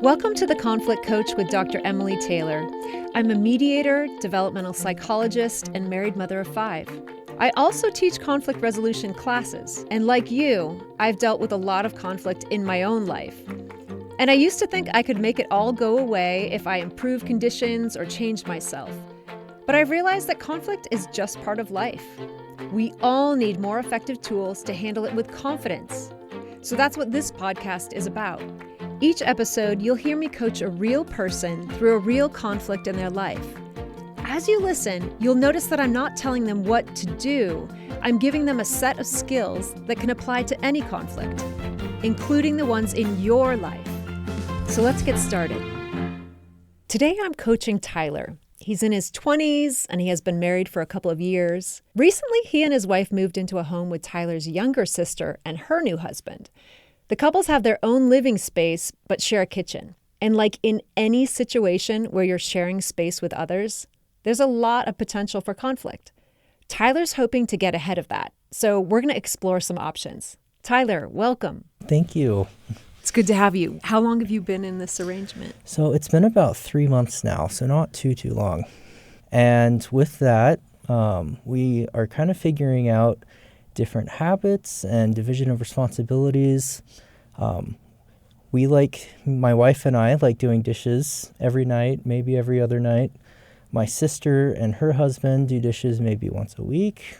Welcome to The Conflict Coach with Dr. Emily Taylor. I'm a mediator, developmental psychologist, and married mother of 5. I also teach conflict resolution classes, and like you, I've dealt with a lot of conflict in my own life. And I used to think I could make it all go away if I improved conditions or changed myself. But I've realized that conflict is just part of life. We all need more effective tools to handle it with confidence. So that's what this podcast is about. Each episode, you'll hear me coach a real person through a real conflict in their life. As you listen, you'll notice that I'm not telling them what to do. I'm giving them a set of skills that can apply to any conflict, including the ones in your life. So let's get started. Today, I'm coaching Tyler. He's in his 20s and he has been married for a couple of years. Recently, he and his wife moved into a home with Tyler's younger sister and her new husband. The couples have their own living space, but share a kitchen. And like in any situation where you're sharing space with others, there's a lot of potential for conflict. Tyler's hoping to get ahead of that, so we're going to explore some options. Tyler, welcome. Thank you. It's good to have you. How long have you been in this arrangement? So it's been about 3 months now, so not too long. And with that, we are kind of figuring out different habits and division of responsibilities. My wife and I like doing dishes every night, maybe every other night. My sister and her husband do dishes maybe once a week,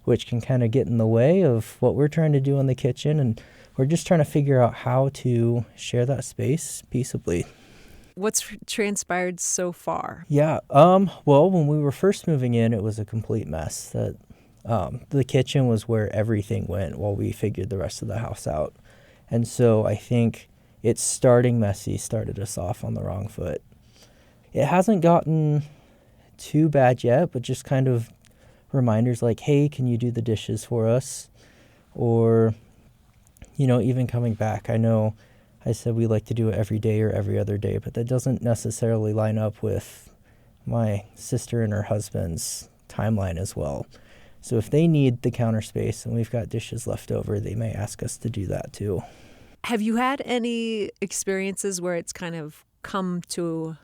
which can kind of get in the way of what we're trying to do in the kitchen. And we're just trying to figure out how to share that space peaceably. What's transpired so far? Yeah. Well, when we were first moving in, it was a complete mess. The kitchen was where everything went while we figured the rest of the house out. And so I think it's starting messy started us off on the wrong foot. It hasn't gotten too bad yet, but just kind of reminders like, hey, can you do the dishes for us? Or, even coming back. I know I said we like to do it every day or every other day, but that doesn't necessarily line up with my sister and her husband's timeline as well. So if they need the counter space and we've got dishes left over, they may ask us to do that too. Have you had any experiences where it's kind of come to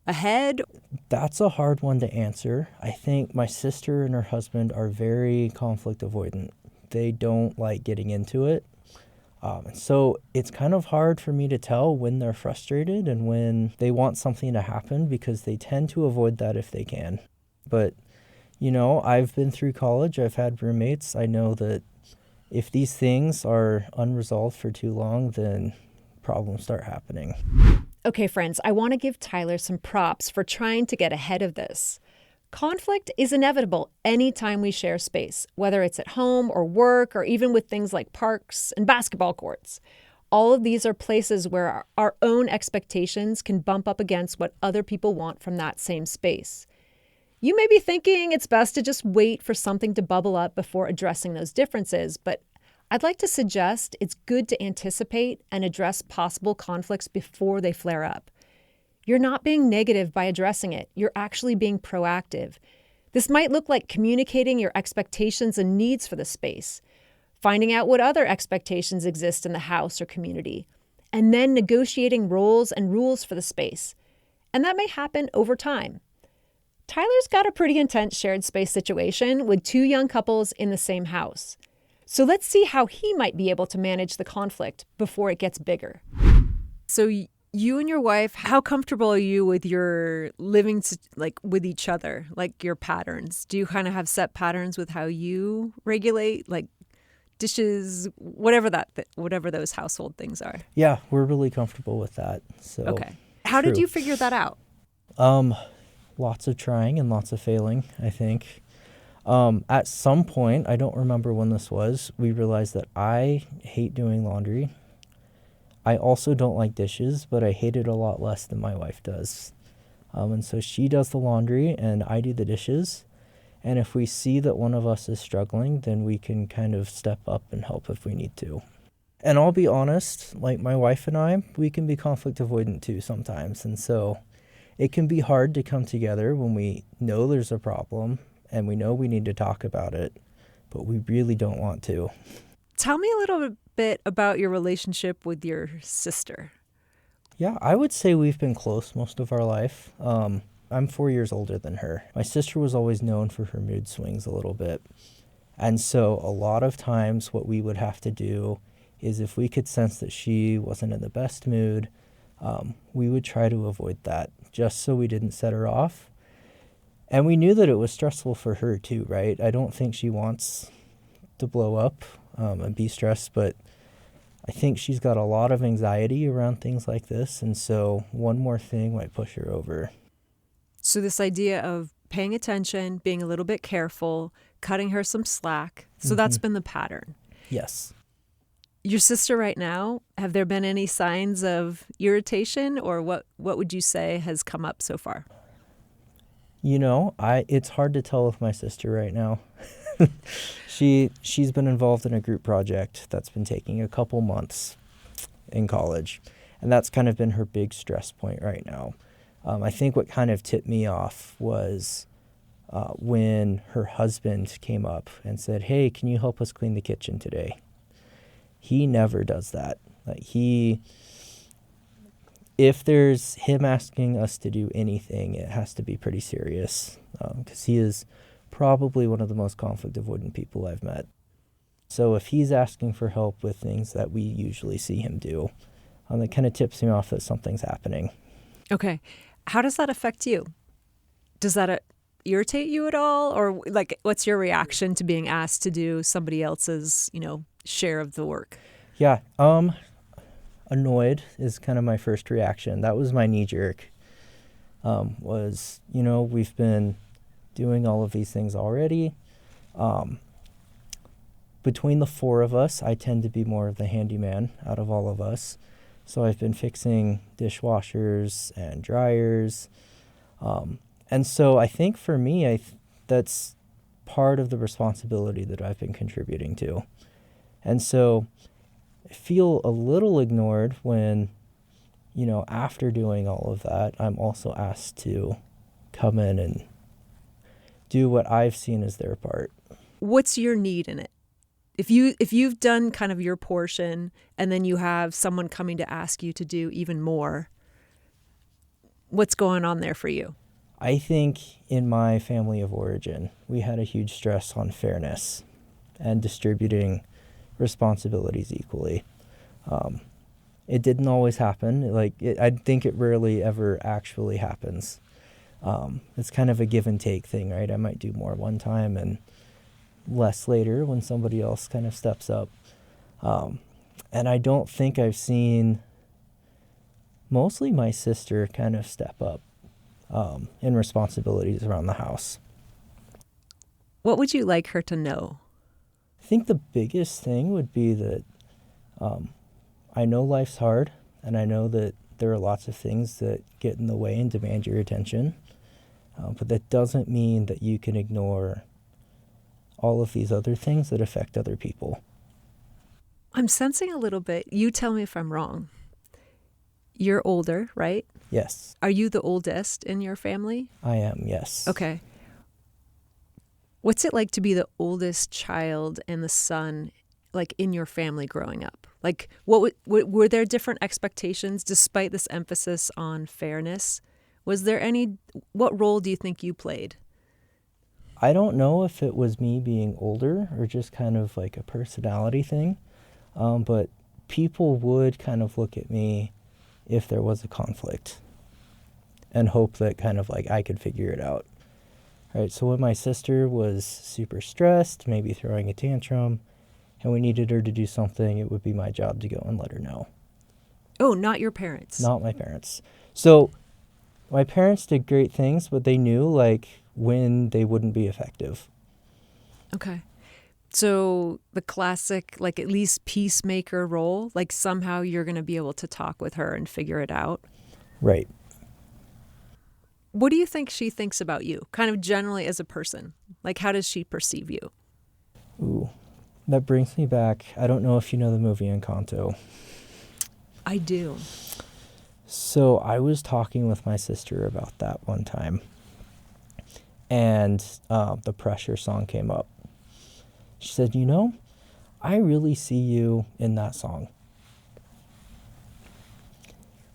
a head? That's a hard one to answer. I think my sister and her husband are very conflict avoidant. They don't like getting into it. So it's kind of hard for me to tell when they're frustrated and when they want something to happen because they tend to avoid that if they can. But I've been through college. I've had roommates. I know that if these things are unresolved for too long, then problems start happening. Okay, friends, I want to give Tyler some props for trying to get ahead of this. Conflict is inevitable anytime we share space, whether it's at home or work or even with things like parks and basketball courts. All of these are places where our own expectations can bump up against what other people want from that same space. You may be thinking it's best to just wait for something to bubble up before addressing those differences, but I'd like to suggest it's good to anticipate and address possible conflicts before they flare up. You're not being negative by addressing it. You're actually being proactive. This might look like communicating your expectations and needs for the space, finding out what other expectations exist in the house or community, and then negotiating roles and rules for the space. And that may happen over time. Tyler's got a pretty intense shared space situation with 2 young couples in the same house. So let's see how he might be able to manage the conflict before it gets bigger. So you and your wife, how comfortable are you with your living with each other, like your patterns? Do you kind of have set patterns with how you regulate, like dishes, whatever those household things are? Yeah, we're really comfortable with that. So okay. How did you figure that out? Lots of trying and lots of failing, I think. At some point, I don't remember when this was, we realized that I hate doing laundry. I also don't like dishes, but I hate it a lot less than my wife does. And so she does the laundry and I do the dishes. And if we see that one of us is struggling, then we can kind of step up and help if we need to. And I'll be honest, like my wife and I, we can be conflict avoidant too sometimes. And so it can be hard to come together when we know there's a problem and we know we need to talk about it, but we really don't want to. Tell me a little bit about your relationship with your sister? Yeah, I would say we've been close most of our life. I'm 4 years older than her. My sister was always known for her mood swings a little bit. And so a lot of times what we would have to do is if we could sense that she wasn't in the best mood, we would try to avoid that just so we didn't set her off. And we knew that it was stressful for her too, right? I don't think she wants to blow up and be stressed, but I think she's got a lot of anxiety around things like this. And so one more thing might push her over. So this idea of paying attention, being a little bit careful, cutting her some slack. So that's been the pattern. Yes. Your sister right now, have there been any signs of irritation, or what would you say has come up so far? You know, it's hard to tell with my sister right now. She's been involved in a group project that's been taking a couple months in college, and that's kind of been her big stress point right now. I think what kind of tipped me off was when her husband came up and said, "Hey, can you help us clean the kitchen today?" He never does that. If there's him asking us to do anything, it has to be pretty serious, because he is probably one of the most conflict avoidant people I've met. So if he's asking for help with things that we usually see him do, that kind of tips me off that something's happening. Okay. How does that affect you? Does that irritate you at all? Or like, what's your reaction to being asked to do somebody else's, share of the work? Yeah. Annoyed is kind of my first reaction. That was my knee jerk. We've been doing all of these things already. Between the four of us, I tend to be more of the handyman out of all of us. So I've been fixing dishwashers and dryers. And so I think for me, that's part of the responsibility that I've been contributing to. And so I feel a little ignored when, after doing all of that, I'm also asked to come in and do what I've seen as their part. What's your need in it? If you've done kind of your portion and then you have someone coming to ask you to do even more, what's going on there for you? I think in my family of origin, we had a huge stress on fairness and distributing responsibilities equally. It didn't always happen. I think it rarely ever actually happens. It's kind of a give and take thing, right? I might do more one time and less later when somebody else kind of steps up. And I don't think I've seen mostly my sister kind of step up in responsibilities around the house. What would you like her to know? I think the biggest thing would be that I know life's hard, and I know that there are lots of things that get in the way and demand your attention, but that doesn't mean that you can ignore all of these other things that affect other people. I'm sensing a little bit. You tell me if I'm wrong. You're older, right? Yes. Are you the oldest in your family? I am, yes. Okay. What's it like to be the oldest child and the son, like in your family growing up? Like, were there different expectations despite this emphasis on fairness? What role do you think you played? I don't know if it was me being older or just kind of like a personality thing, but people would kind of look at me if there was a conflict and hope that kind of like I could figure it out. Right, so when my sister was super stressed, maybe throwing a tantrum, and we needed her to do something, it would be my job to go and let her know. Oh, not your parents? Not my parents. So my parents did great things, but they knew when they wouldn't be effective. Okay. So the classic, at least peacemaker role, somehow you're going to be able to talk with her and figure it out. Right. What do you think she thinks about you, kind of generally as a person? How does she perceive you? Ooh, that brings me back. I don't know if you know the movie Encanto. I do. So I was talking with my sister about that one time, and the Pressure song came up. She said, I really see you in that song.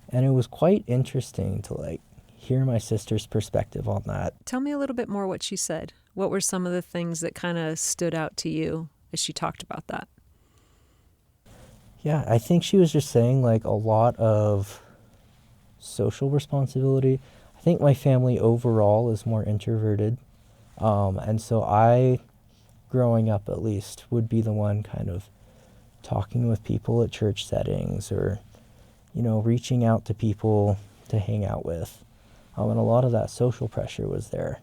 And it was quite interesting to like hear my sister's perspective on that. Tell me a little bit more what she said. What were some of the things that kind of stood out to you as she talked about that? Yeah, I think she was just saying like a lot of social responsibility. I think my family overall is more introverted. And so I, growing up at least, would be the one kind of talking with people at church settings or, reaching out to people to hang out with. And a lot of that social pressure was there.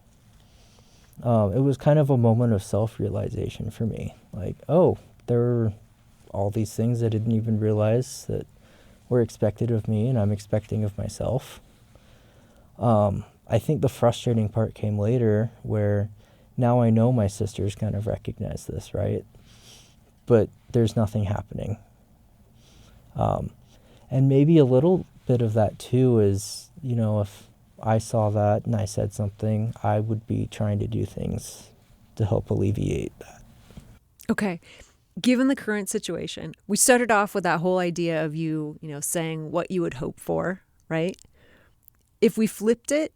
It was kind of a moment of self-realization for me. Like, oh, there were all these things I didn't even realize that were expected of me and I'm expecting of myself. I think the frustrating part came later where now I know my sisters kind of recognize this, right? But there's nothing happening. And maybe a little bit of that too is, if I saw that and I said something, I would be trying to do things to help alleviate that. Okay. Given the current situation, we started off with that whole idea of you, saying what you would hope for, right? If we flipped it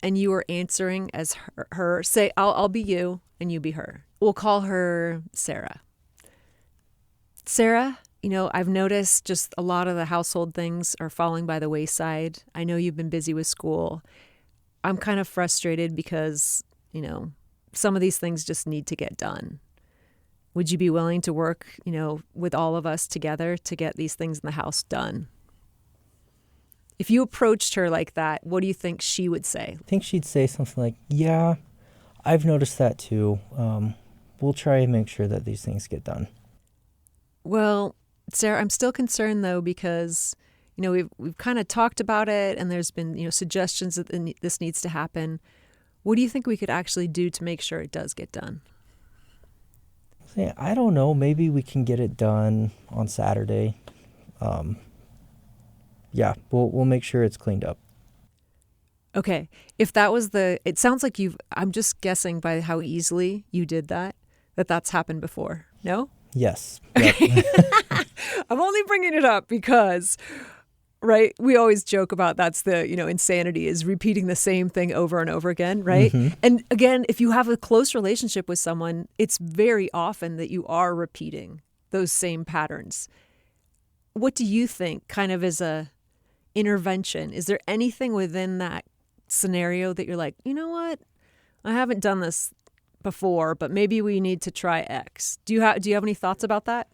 and you were answering as her say, I'll be you and you be her. We'll call her Sarah. Sarah, I've noticed just a lot of the household things are falling by the wayside. I know you've been busy with school. I'm kind of frustrated because, some of these things just need to get done. Would you be willing to work, with all of us together to get these things in the house done? If you approached her like that, what do you think she would say? I think she'd say something like, yeah, I've noticed that too. We'll try and make sure that these things get done. Well, Sarah, I'm still concerned though because, we've kind of talked about it and there's been, suggestions that this needs to happen. What do you think we could actually do to make sure it does get done? I don't know. Maybe we can get it done on Saturday. Yeah, we'll make sure it's cleaned up. Okay. If that was it sounds like I'm just guessing by how easily you did that's happened before. No? Yes. Okay. Yep. I'm only bringing it up because, right, we always joke about that's the, insanity is repeating the same thing over and over again, right? Mm-hmm. And again, if you have a close relationship with someone, it's very often that you are repeating those same patterns. What do you think kind of as a intervention? Is there anything within that scenario that you're like, you know what? I haven't done this before, but maybe we need to try X. Do you have any thoughts about that?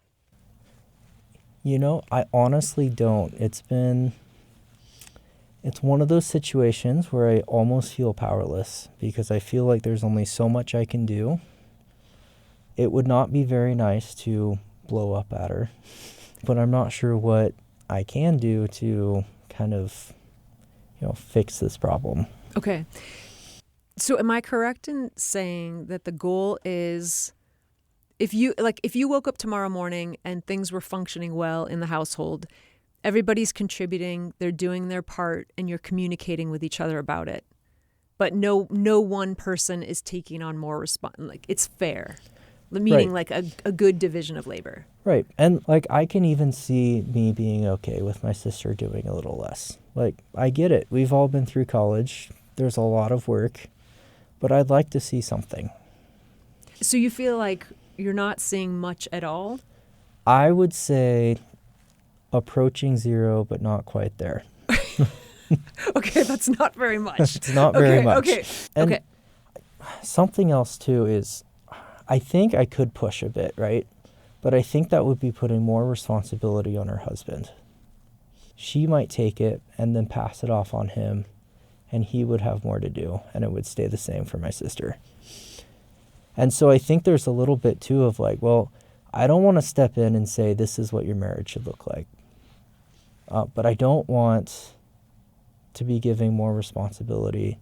I honestly don't. It's one of those situations where I almost feel powerless because I feel like there's only so much I can do. It would not be very nice to blow up at her, but I'm not sure what I can do to kind of, fix this problem. Okay. So am I correct in saying that the goal is if you woke up tomorrow morning and things were functioning well in the household, everybody's contributing, they're doing their part, and you're communicating with each other about it, but no one person is taking on more it's fair, meaning Right. like a good division of labor. Right. And I can even see me being okay with my sister doing a little less. I get it. We've all been through college. There's a lot of work, but I'd like to see something. So you feel like you're not seeing much at all? I would say approaching zero, but not quite there. Okay, that's not very much. It's not very much. Okay. And Okay. something else too is I think I could push a bit, right? But I think that would be putting more responsibility on her husband. She might take it and then pass it off on him, and he would have more to do, and it would stay the same for my sister. And so I think there's a little bit too of well, I don't want to step in and say this is what your marriage should look like. But I don't want to be giving more responsibility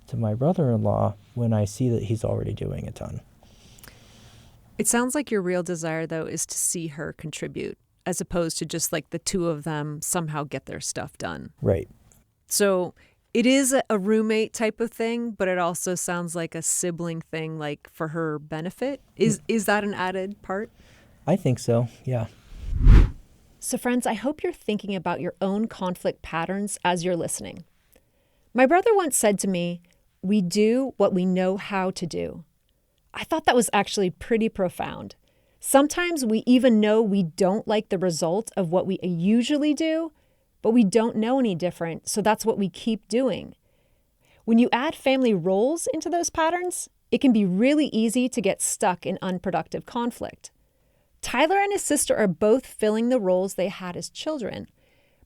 to my brother-in-law when I see that he's already doing a ton. It sounds like your real desire, though, is to see her contribute as opposed to just the two of them somehow get their stuff done. Right. So it is a roommate type of thing, but it also sounds like a sibling thing, for her benefit. Is that an added part? I think so, yeah. So, friends, I hope you're thinking about your own conflict patterns as you're listening. My brother once said to me, "We do what we know how to do." I thought that was actually pretty profound. Sometimes we even know we don't like the result of what we usually do, but we don't know any different, so that's what we keep doing. When you add family roles into those patterns, it can be really easy to get stuck in unproductive conflict. Tyler and his sister are both filling the roles they had as children,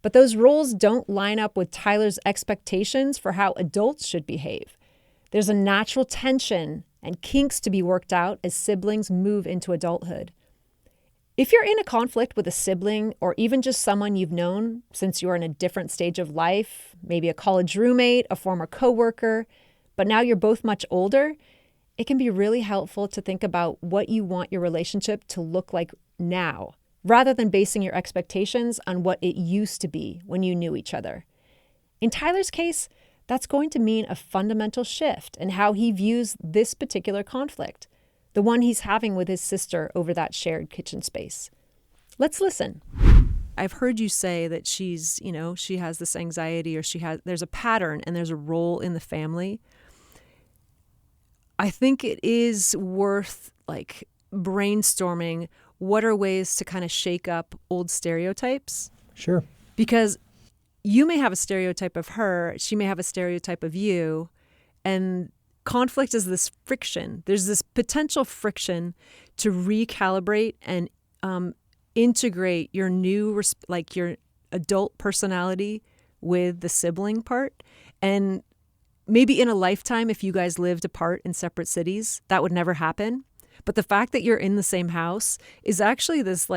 but those roles don't line up with Tyler's expectations for how adults should behave. There's a natural tension and kinks to be worked out as siblings move into adulthood. If you're in a conflict with a sibling or even just someone you've known since you're in a different stage of life, maybe a college roommate, a former coworker, but now you're both much older, it can be really helpful to think about what you want your relationship to look like now, rather than basing your expectations on what it used to be when you knew each other. In Tyler's case, that's going to mean a fundamental shift in how he views this particular conflict, the one he's having with his sister over that shared kitchen space. Let's listen. I've heard you say that she has this anxiety, or there's a pattern and there's a role in the family. I think it is worth brainstorming what are ways to kind of shake up old stereotypes. Sure. Because you may have a stereotype of her, she may have a stereotype of you, and conflict is this friction. There's this potential friction to recalibrate and integrate your new, your adult personality with the sibling part. And maybe in a lifetime, if you guys lived apart in separate cities, that would never happen. But the fact that you're in the same house is actually this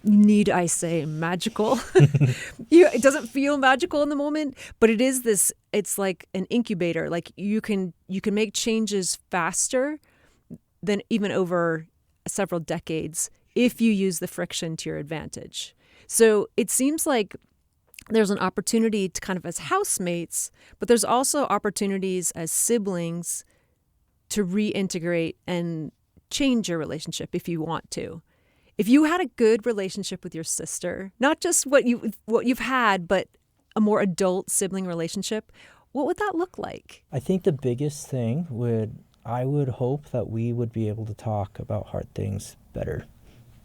need I say magical? It doesn't feel magical in the moment, but it is this, it's like an incubator. Like you can make changes faster than even over several decades if you use the friction to your advantage. So it seems like there's an opportunity to kind of as housemates, but there's also opportunities as siblings to reintegrate and change your relationship if you want to. If you had a good relationship with your sister, not just what you've had, but a more adult sibling relationship, what would that look like? I think the biggest thing I would hope that we would be able to talk about hard things better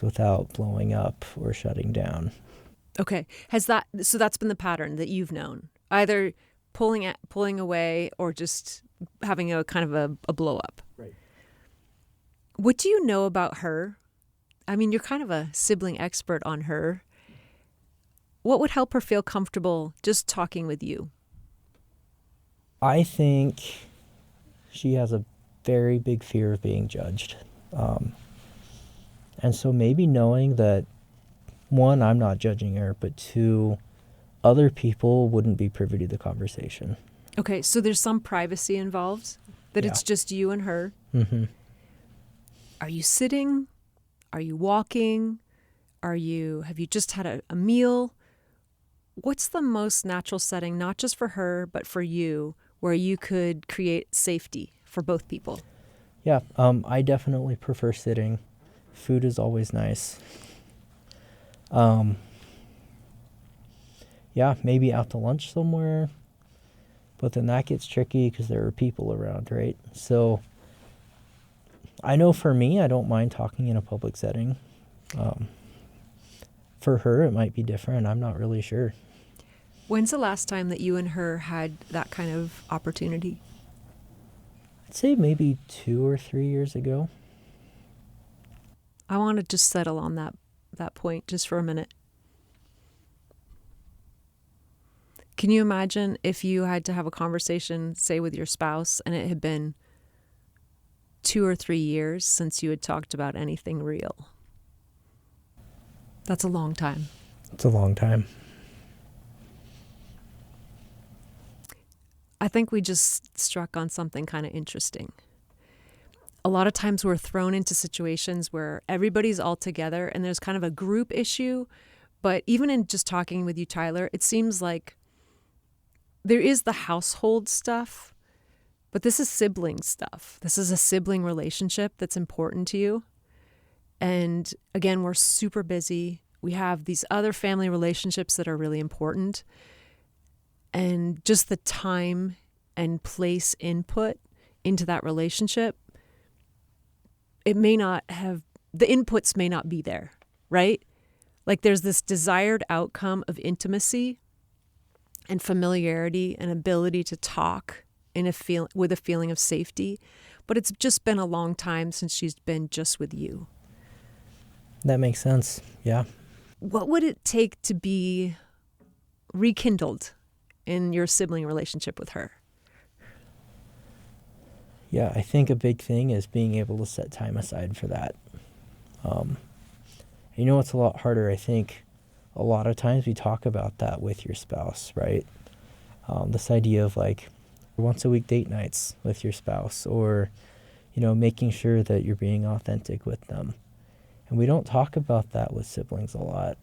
without blowing up or shutting down. Okay. So that's been the pattern that you've known, either pulling away or just having a kind of a blow up. Right. What do you know about her? I mean, you're kind of a sibling expert on her. What would help her feel comfortable just talking with you? I think she has a very big fear of being judged. And so maybe knowing that, one, I'm not judging her, but two, other people wouldn't be privy to the conversation. Okay, so there's some privacy involved, that It's just you and her. Mm-hmm. Are you sitting? Are you walking? Have you just had a meal? What's the most natural setting, not just for her, but for you, where you could create safety for both people? Yeah, I definitely prefer sitting. Food is always nice. Yeah, maybe out to lunch somewhere. But then that gets tricky because there are people around, right? So I know for me, I don't mind talking in a public setting. For her, it might be different. I'm not really sure. When's the last time that you and her had that kind of opportunity? I'd say maybe 2 or 3 years ago. I want to just settle on that point just for a minute. Can you imagine if you had to have a conversation, say, with your spouse, and it had been 2 or 3 years since you had talked about anything real? That's a long time. It's a long time. I think we just struck on something kind of interesting. A lot of times we're thrown into situations where everybody's all together and there's kind of a group issue. But even in just talking with you, Tyler, it seems like there is the household stuff, but this is sibling stuff. This is a sibling relationship that's important to you. And again, we're super busy. We have these other family relationships that are really important. And just the time and place input into that relationship, the inputs may not be there, right? Like there's this desired outcome of intimacy and familiarity and ability to talk with a feeling of safety. But it's just been a long time since she's been just with you. That makes sense. Yeah. What would it take to be rekindled in your sibling relationship with her? Yeah, I think a big thing is being able to set time aside for that. It's a lot harder. I think a lot of times we talk about that with your spouse, right? This idea of like once a week date nights with your spouse, or, making sure that you're being authentic with them. And we don't talk about that with siblings a lot.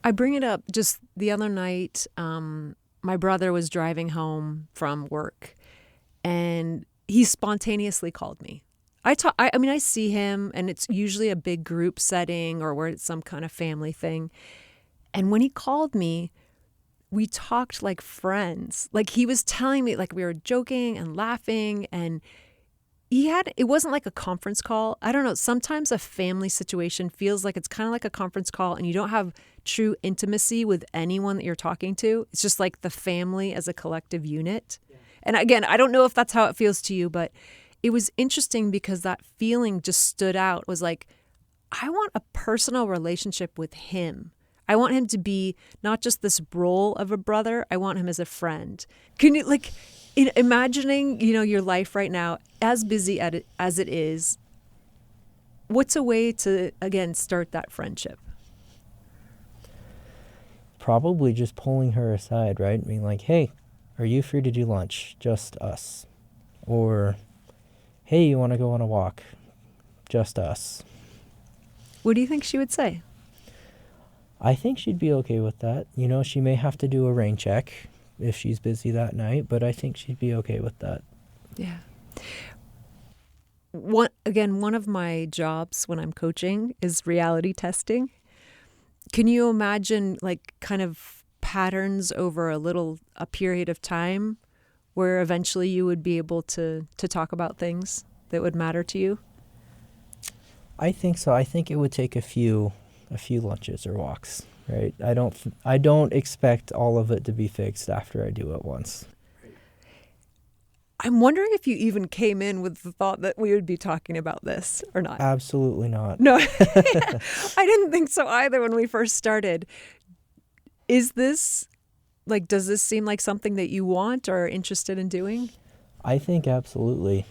I bring it up just the other night. My brother was driving home from work and he spontaneously called me. I see him and it's usually a big group setting or where it's some kind of family thing. And when he called me, we talked like friends. Like he was telling me, like we were joking and laughing, and it wasn't like a conference call. I don't know. Sometimes a family situation feels like it's kind of like a conference call and you don't have true intimacy with anyone that you're talking to. It's just like the family as a collective unit. Yeah. And again, I don't know if that's how it feels to you, but it was interesting because that feeling just stood out. It was like, I want a personal relationship with him. I want him to be not just this role of a brother. I want him as a friend. Can you imagining, your life right now, as busy as it is, what's a way to, again, start that friendship? Probably just pulling her aside, right? Being like, hey, are you free to do lunch? Just us. Or, hey, you want to go on a walk? Just us. What do you think she would say? I think she'd be okay with that. She may have to do a rain check if she's busy that night, but I think she'd be okay with that. Yeah. One of my jobs when I'm coaching is reality testing. Can you imagine like kind of patterns over a period of time where eventually you would be able to talk about things that would matter to you? I think so. I think it would take a few lunches or walks, right? I don't expect all of it to be fixed after I do it once. I'm wondering if you even came in with the thought that we would be talking about this or not. Absolutely not. No, I didn't think so either when we first started. Does this seem like something that you want or are interested in doing? I think absolutely.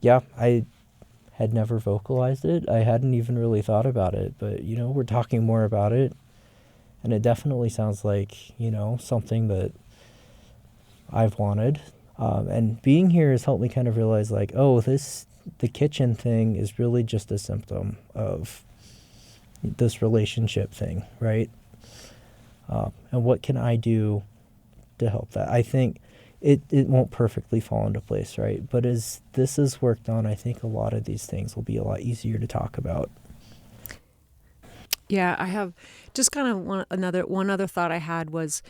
I had never vocalized it. I hadn't even really thought about it, but, we're talking more about it. And it definitely sounds like, something that I've wanted. And being here has helped me kind of realize like, the kitchen thing is really just a symptom of this relationship thing, right? And what can I do to help that? I think it won't perfectly fall into place, right? But as this is worked on, I think a lot of these things will be a lot easier to talk about. Yeah, I have just kind of one other thought I had was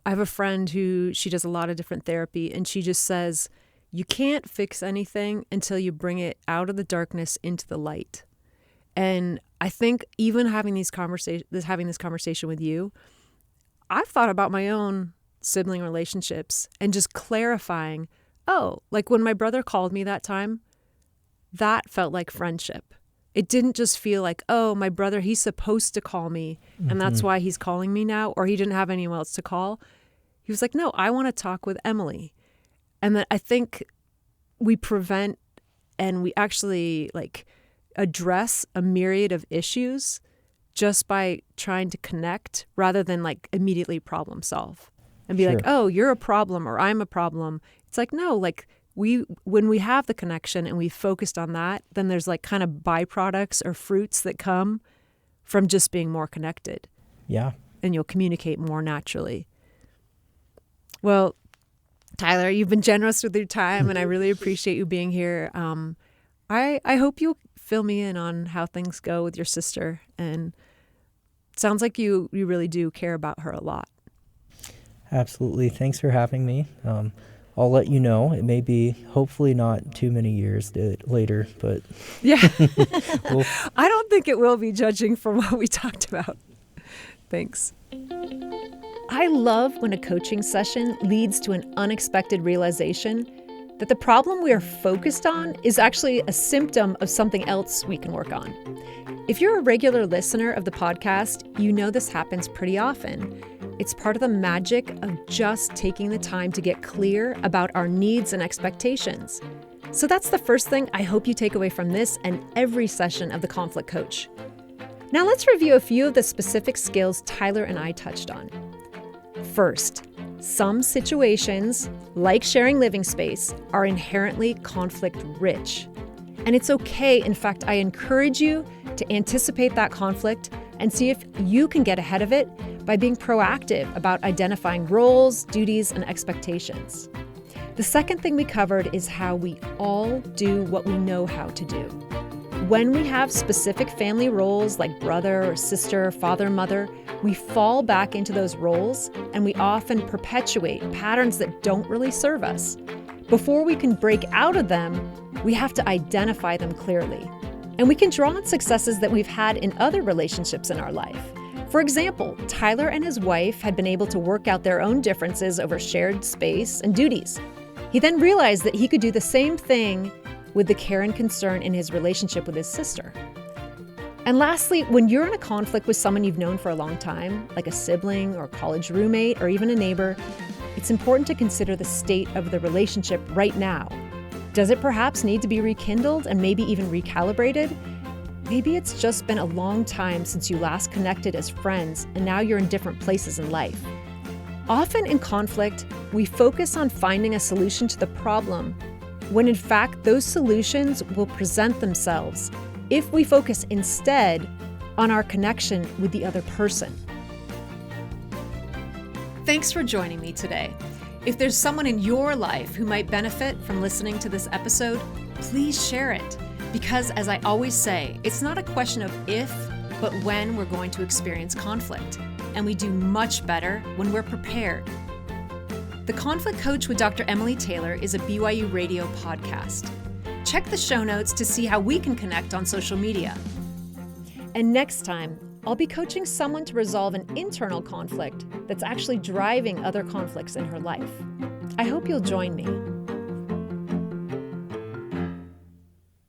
I have a friend who she does a lot of different therapy, and she just says, you can't fix anything until you bring it out of the darkness into the light. And I think even having this conversation with you, I've thought about my own sibling relationships and just clarifying, like when my brother called me that time, that felt like friendship. It didn't just feel like, my brother, he's supposed to call me and that's why he's calling me now, or he didn't have anyone else to call. He was like, no, I want to talk with Emily. And then I think we prevent and we actually address a myriad of issues just by trying to connect rather than immediately problem solve and be like, oh, you're a problem or I'm a problem. It's like, no, when we have the connection and we focused on that, then there's kind of byproducts or fruits that come from just being more connected. Yeah. And you'll communicate more naturally. Well, Tyler, you've been generous with your time and I really appreciate you being here. I hope you'll fill me in on how things go with your sister. And it sounds like you really do care about her a lot. Absolutely. Thanks for having me. I'll let you know. It may be hopefully not too many years later, but yeah, I don't think it will be, judging from what we talked about. Thanks. I love when a coaching session leads to an unexpected realization that the problem we are focused on is actually a symptom of something else we can work on. If you're a regular listener of the podcast, you know this happens pretty often. It's part of the magic of just taking the time to get clear about our needs and expectations. So that's the first thing I hope you take away from this and every session of the Conflict Coach. Now let's review a few of the specific skills Tyler and I touched on. First, some situations, like sharing living space, are inherently conflict-rich. And it's okay, in fact, I encourage you to anticipate that conflict and see if you can get ahead of it by being proactive about identifying roles, duties, and expectations. The second thing we covered is how we all do what we know how to do. When we have specific family roles like brother or sister, father, mother, we fall back into those roles and we often perpetuate patterns that don't really serve us. Before we can break out of them, we have to identify them clearly. And we can draw on successes that we've had in other relationships in our life. For example, Tyler and his wife had been able to work out their own differences over shared space and duties. He then realized that he could do the same thing with the care and concern in his relationship with his sister. And lastly, when you're in a conflict with someone you've known for a long time, like a sibling or college roommate or even a neighbor, it's important to consider the state of the relationship right now. Does it perhaps need to be rekindled and maybe even recalibrated? Maybe it's just been a long time since you last connected as friends and now you're in different places in life. Often in conflict, we focus on finding a solution to the problem, when in fact those solutions will present themselves if we focus instead on our connection with the other person. Thanks for joining me today. If there's someone in your life who might benefit from listening to this episode, please share it. Because as I always say, it's not a question of if, but when we're going to experience conflict. And we do much better when we're prepared. The Conflict Coach with Dr. Emily Taylor is a BYU Radio podcast. Check the show notes to see how we can connect on social media. And next time, I'll be coaching someone to resolve an internal conflict that's actually driving other conflicts in her life. I hope you'll join me.